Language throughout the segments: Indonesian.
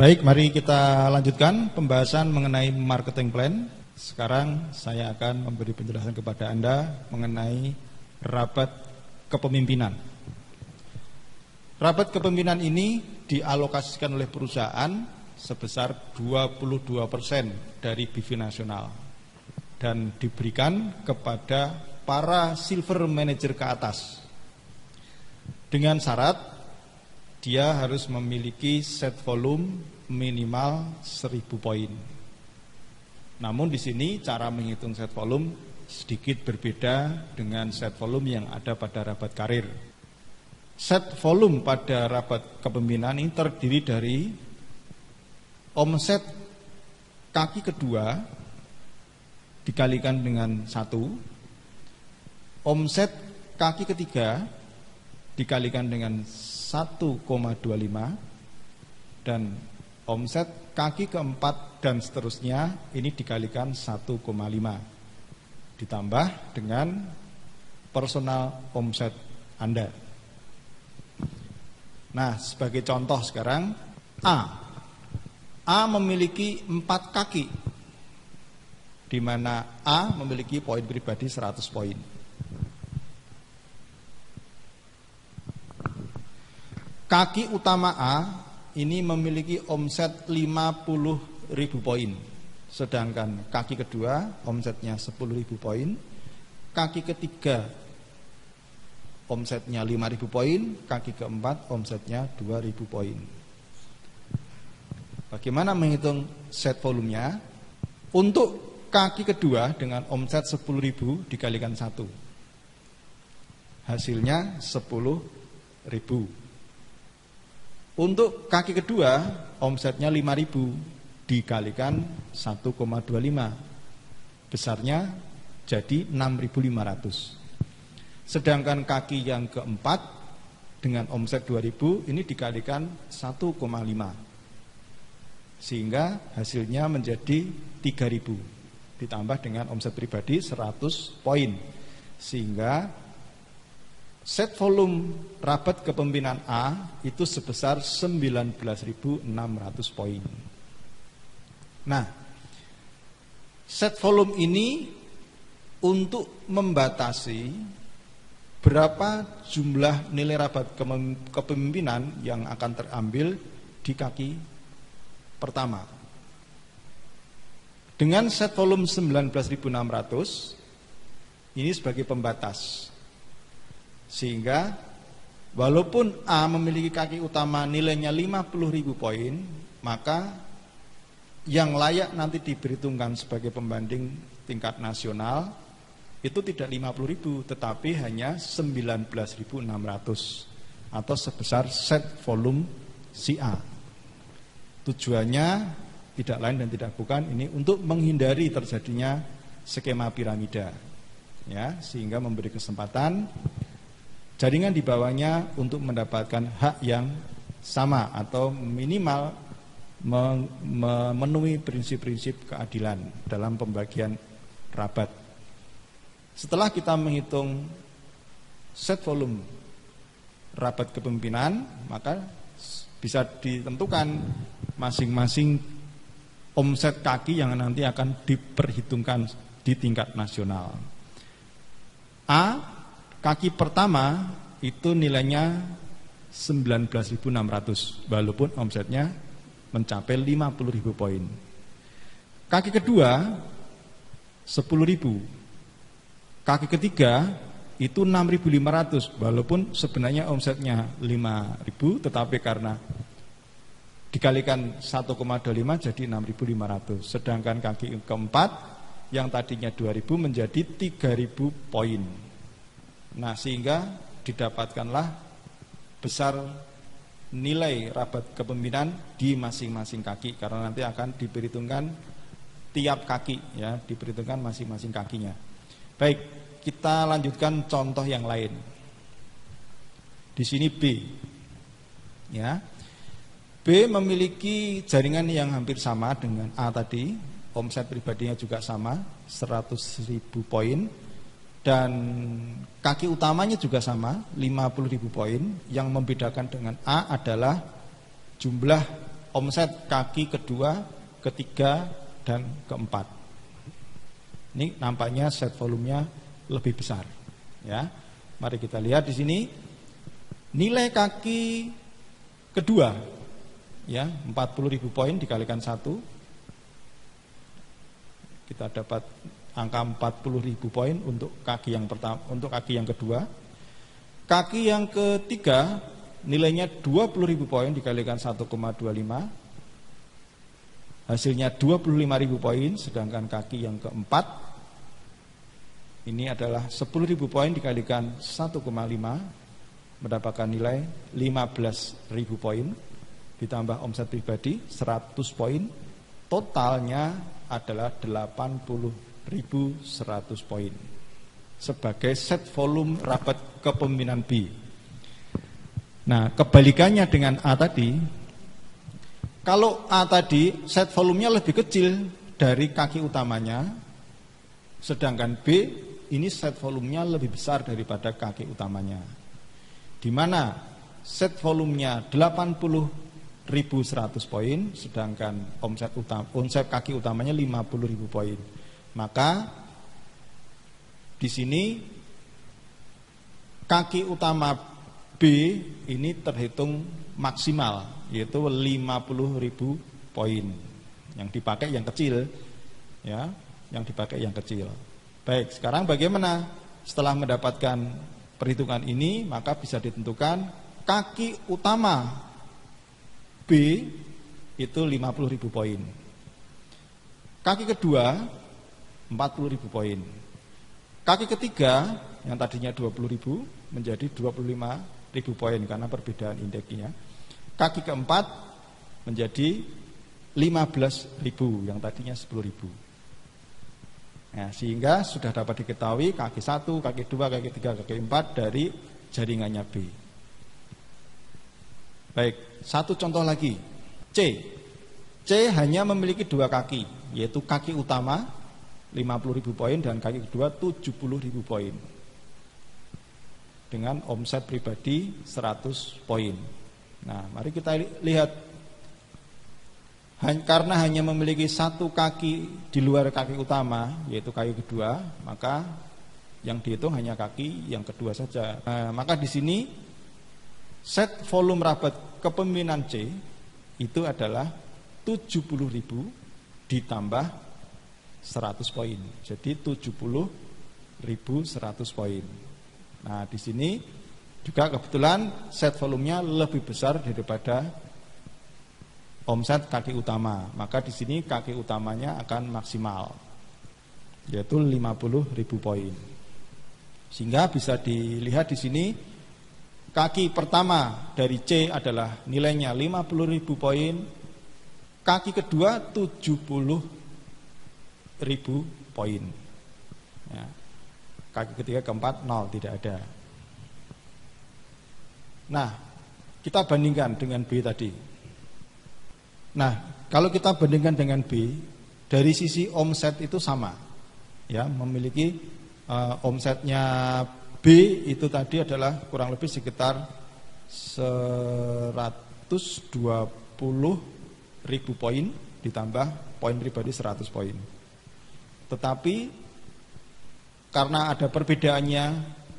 Baik, mari kita lanjutkan pembahasan mengenai marketing plan. Sekarang saya akan memberi penjelasan kepada Anda mengenai rapat kepemimpinan. Rapat kepemimpinan ini dialokasikan oleh perusahaan sebesar 22% dari BIV nasional dan diberikan kepada para silver manager ke atas dengan syarat dia harus memiliki set volume minimal 1000 poin. Namun di sini cara menghitung set volume sedikit berbeda dengan set volume yang ada pada rapat karir. Set volume pada rapat kepemimpinan ini terdiri dari omset kaki kedua dikalikan dengan 1, omset kaki ketiga dikalikan dengan 1,25, dan omset kaki keempat dan seterusnya ini dikalikan 1,5 ditambah dengan personal omset Anda. Nah, sebagai contoh sekarang A memiliki 4 kaki, di mana A memiliki poin pribadi 100 poin. Kaki utama A ini memiliki omset 50.000 poin, sedangkan kaki kedua omsetnya 10.000 poin, kaki ketiga omsetnya 5.000 poin, kaki keempat omsetnya 2.000 poin. Bagaimana menghitung set volumenya? Untuk kaki kedua dengan omset 10.000 dikalikan 1, hasilnya 10.000. Untuk kaki kedua omsetnya 5.000 dikalikan 1,25, besarnya jadi 6.500. Sedangkan kaki yang keempat dengan omset 2.000 ini dikalikan 1,5, sehingga hasilnya menjadi 3.000 ditambah dengan omset pribadi 100 poin, sehingga set volume rapat kepemimpinan A itu sebesar 19.600 poin. Nah, set volume ini untuk membatasi berapa jumlah nilai rapat kepemimpinan yang akan terambil di kaki pertama. Dengan set volume 19.600 ini sebagai pembatas, sehingga walaupun A memiliki kaki utama nilainya 50.000 poin, maka yang layak nanti diperhitungkan sebagai pembanding tingkat nasional itu tidak 50.000 tetapi hanya 19.600 atau sebesar set volume si A. Tujuannya tidak lain dan tidak bukan ini untuk menghindari terjadinya skema piramida, ya, sehingga memberi kesempatan jaringan di bawahnya untuk mendapatkan hak yang sama atau minimal memenuhi prinsip-prinsip keadilan dalam pembagian rabat. Setelah kita menghitung set volume rapat kepemimpinan, maka bisa ditentukan masing-masing omset kaki yang nanti akan diperhitungkan di tingkat nasional. A, kaki pertama itu nilainya 19.600 walaupun omsetnya mencapai 50.000 poin. Kaki kedua 10.000. Kaki ketiga itu 6.500 walaupun sebenarnya omsetnya 5.000 tetapi karena dikalikan 1,25 jadi 6.500. Sedangkan kaki keempat yang tadinya 2.000 menjadi 3.000 poin. Nah, sehingga didapatkanlah besar nilai rabat kepemimpinan di masing-masing kaki karena nanti akan diperhitungkan tiap kaki, ya, diperhitungkan masing-masing kakinya. Baik, kita lanjutkan contoh yang lain. Di sini B, ya. B memiliki jaringan yang hampir sama dengan A tadi, omset pribadinya juga sama, 100.000 poin, dan kaki utamanya juga sama, 50.000 poin. Yang membedakan dengan A adalah jumlah omset kaki kedua, ketiga, dan keempat. Ini nampaknya set volumenya lebih besar. Ya, mari kita lihat di sini nilai kaki kedua, ya 40.000 poin dikalikan 1, kita dapat angka 40.000 poin untuk kaki yang pertama, untuk kaki yang kedua. Kaki yang ketiga nilainya 20.000 poin dikalikan 1,25, hasilnya 25.000 poin. Sedangkan kaki yang keempat ini adalah 10.000 poin dikalikan 1,5, mendapatkan nilai 15.000 poin, ditambah omset pribadi 100 poin, totalnya adalah 80.100 poin sebagai set volume rapat kepemimpinan B. Nah, kebalikannya dengan A tadi, kalau A tadi set volumenya lebih kecil dari kaki utamanya, sedangkan B ini set volumenya lebih besar daripada kaki utamanya, di mana set volumenya 80.100 poin, sedangkan omset kaki utamanya 50.000 poin. Maka di sini kaki utama B ini terhitung maksimal, yaitu 50.000 poin. Yang dipakai yang kecil, ya, yang dipakai yang kecil. Baik, sekarang bagaimana? Setelah mendapatkan perhitungan ini, maka bisa ditentukan kaki utama B itu 50.000 poin. Kaki kedua 40.000 poin. Kaki ketiga yang tadinya 20.000 menjadi 25.000 poin karena perbedaan indeksnya. Kaki keempat menjadi 15.000 yang tadinya 10.000. Nah, sehingga sudah dapat diketahui kaki 1, kaki 2, kaki 3, kaki 4 dari jaringannya B. Baik, satu contoh lagi. C hanya memiliki 2 kaki, yaitu kaki utama 50.000 poin dan kaki kedua 70.000 poin dengan omset pribadi 100 poin. Nah, mari kita lihat, karena hanya memiliki 1 kaki di luar kaki utama, yaitu kaki kedua, maka yang dihitung hanya kaki yang kedua saja. Nah, maka di sini set volume rabat kepemimpinan C itu adalah 70.000 ditambah 100 poin. Jadi 70.100 poin. Nah, di sini juga kebetulan set volumenya lebih besar daripada omset kaki utama. Maka di sini kaki utamanya akan maksimal, yaitu 50.000 poin. Sehingga bisa dilihat di sini kaki pertama dari C adalah nilainya 50.000 poin, kaki kedua 70.000 poin. Ya. Kaki ketiga keempat 0, tidak ada. Nah, kita bandingkan dengan B tadi. Nah, kalau kita bandingkan dengan B, dari sisi omset itu sama, ya, memiliki omsetnya B itu tadi adalah kurang lebih sekitar 120.000 poin ditambah poin pribadi 100 poin. Tetapi karena ada perbedaannya,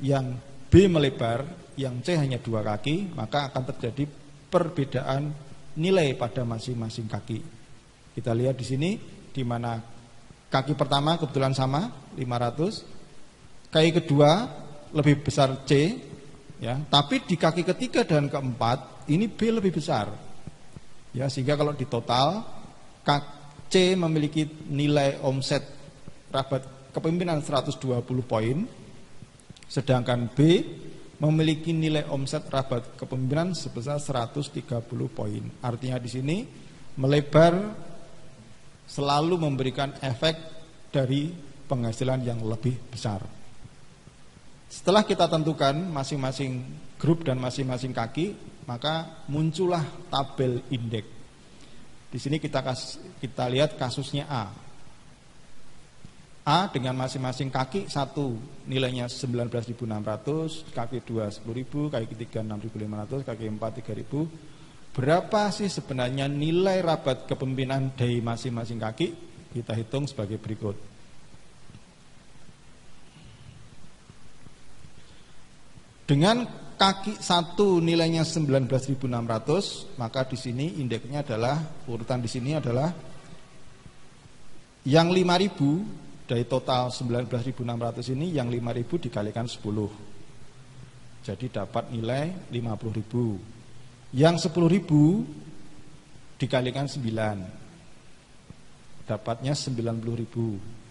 yang B melebar, yang C hanya 2 kaki, maka akan terjadi perbedaan nilai pada masing-masing kaki. Kita lihat di sini, di mana kaki pertama kebetulan sama 500, kaki kedua lebih besar C, ya, tapi di kaki ketiga dan keempat ini B lebih besar, ya, sehingga kalau di total C memiliki nilai omset rabat kepemimpinan 120 poin, sedangkan B memiliki nilai omset rabat kepemimpinan sebesar 130 poin. Artinya di sini melebar selalu memberikan efek dari penghasilan yang lebih besar. Setelah kita tentukan masing-masing grup dan masing-masing kaki, maka muncullah tabel indeks. Di sini kita lihat kasusnya A. A dengan masing-masing kaki, satu nilainya 19.600, kaki 2 10.000, kaki 3 6.500, kaki 4 3.000, berapa sih sebenarnya nilai rabat kepemimpinan dari masing-masing kaki? Kita hitung sebagai berikut. Dengan kaki 1 nilainya 19.600, maka di sini indeksnya adalah, urutan di sini adalah yang 5.000 dari total 19.600 ini, yang 5.000 dikalikan 10. Jadi dapat nilai 50.000. Yang 10.000 dikalikan 9. Dapatnya 90.000.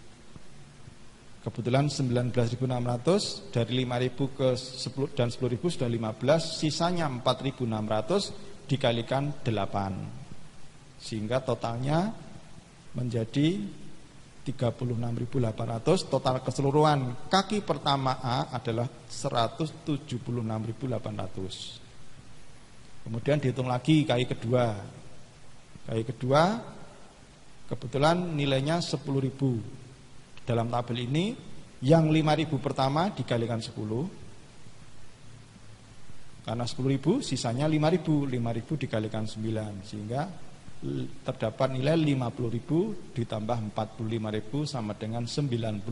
Kebetulan 19.600 dari 5.000 ke 10 dan 10.000 sudah 15, sisanya 4.600 dikalikan 8. Sehingga totalnya menjadi 36.800. Total keseluruhan kaki pertama A adalah 176.800. Kemudian dihitung lagi kaki kedua. Kaki kedua kebetulan nilainya 10.000. Dalam tabel ini yang 5.000 pertama dikalikan 10. Karena 10.000 sisanya 5.000. 5.000 dikalikan 9 sehingga terdapat nilai 50.000 ditambah 45.000 sama dengan 95.000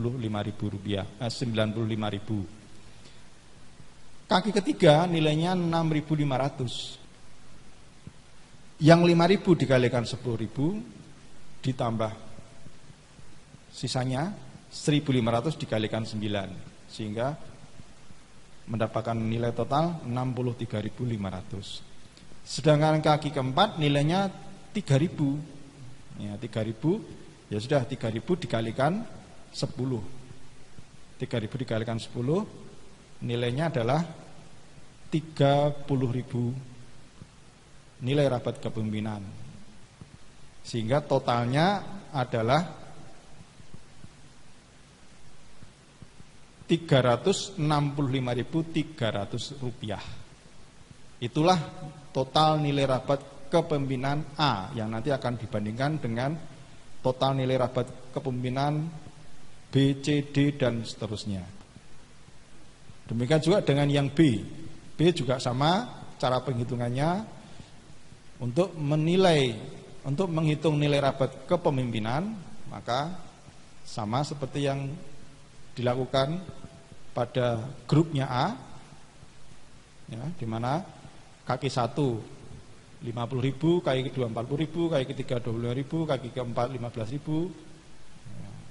rupiah. 95.000. Kaki ketiga nilainya 6.500. Yang 5.000 dikalikan 10.000 ditambah sisanya 1.500 dikalikan 9 sehingga mendapatkan nilai total 63.500. Sedangkan kaki keempat nilainya 3.000. Ya, 3.000 ya sudah 3.000 dikalikan 10. 3.000 dikalikan 10 nilainya adalah 30.000 nilai rabat kepemimpinan. Sehingga totalnya adalah 365.300 rupiah. Itulah total nilai rabat kepemimpinan A yang nanti akan dibandingkan dengan total nilai rabat kepemimpinan B, C, D dan seterusnya. Demikian juga dengan yang B. B juga sama cara penghitungannya. Untuk menghitung nilai rabat kepemimpinan maka sama seperti yang dilakukan pada grupnya A, ya, di mana kaki 1 50.000, kaki kedua 40.000, kaki ketiga 25.000, kaki keempat 15.000,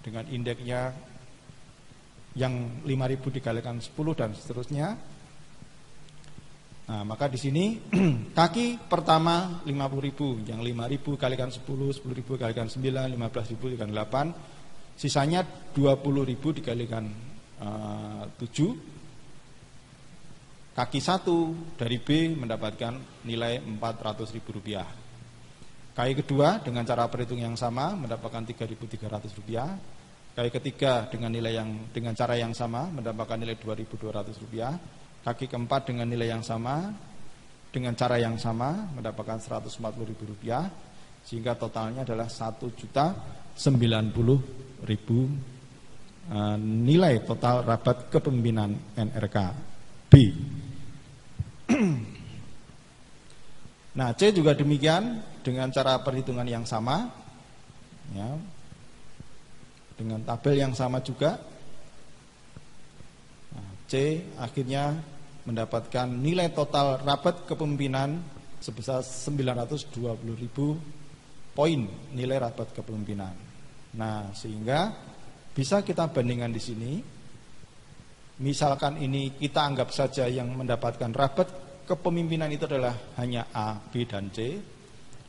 dengan indeksnya yang 5.000 dikalikan 10 dan seterusnya. Nah, maka di sini kaki pertama 50.000, yang 5.000 kalikan 10, 10.000 kalikan 9, 15.000 dikalikan 8, sisanya 20.000 dikalikan 7. Kaki 1 dari B mendapatkan nilai 400.000 rupiah. Kaki kedua dengan cara perhitung yang sama mendapatkan 3.300 rupiah. Kaki ketiga dengan cara yang sama mendapatkan nilai 2.200 rupiah. Kaki keempat dengan nilai yang sama dengan cara yang sama mendapatkan 140.000 rupiah. Sehingga totalnya adalah 1.090.000 nilai total rabat kepemimpinan NRK B. Nah, C juga demikian dengan cara perhitungan yang sama, ya, dengan tabel yang sama juga. Nah, C akhirnya mendapatkan nilai total rabat kepemimpinan sebesar 920.000 poin nilai rabat kepemimpinan. Nah, sehingga bisa kita bandingkan di sini. Misalkan ini kita anggap saja yang mendapatkan rabat kepemimpinan itu adalah hanya A, B, dan C,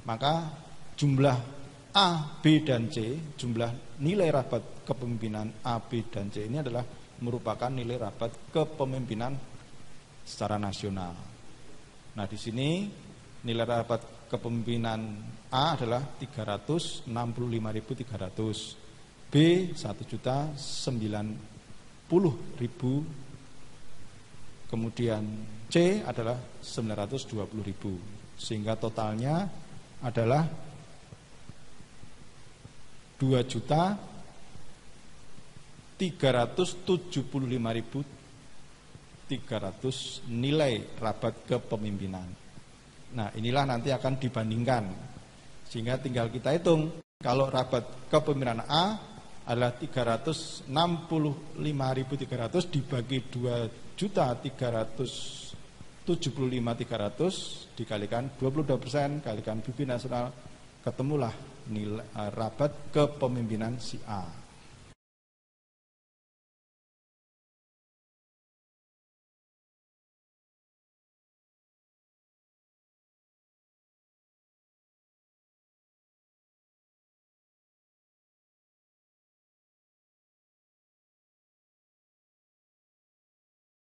maka jumlah A, B, dan C, jumlah nilai rabat kepemimpinan A, B, dan C ini adalah merupakan nilai rabat kepemimpinan secara nasional. Nah, di sini nilai rabat kepemimpinan A adalah 365.300, B 1.090.000, kemudian C adalah 920.000, sehingga totalnya adalah 2.375.300 nilai rabat kepemimpinan. Nah, inilah nanti akan dibandingkan. Sehingga tinggal kita hitung, kalau rabat kepemimpinan A adalah 365.300 dibagi 2.375.300 dikalikan 22% kalikan PIB nasional, ketemulah nilai rabat kepemimpinan si A.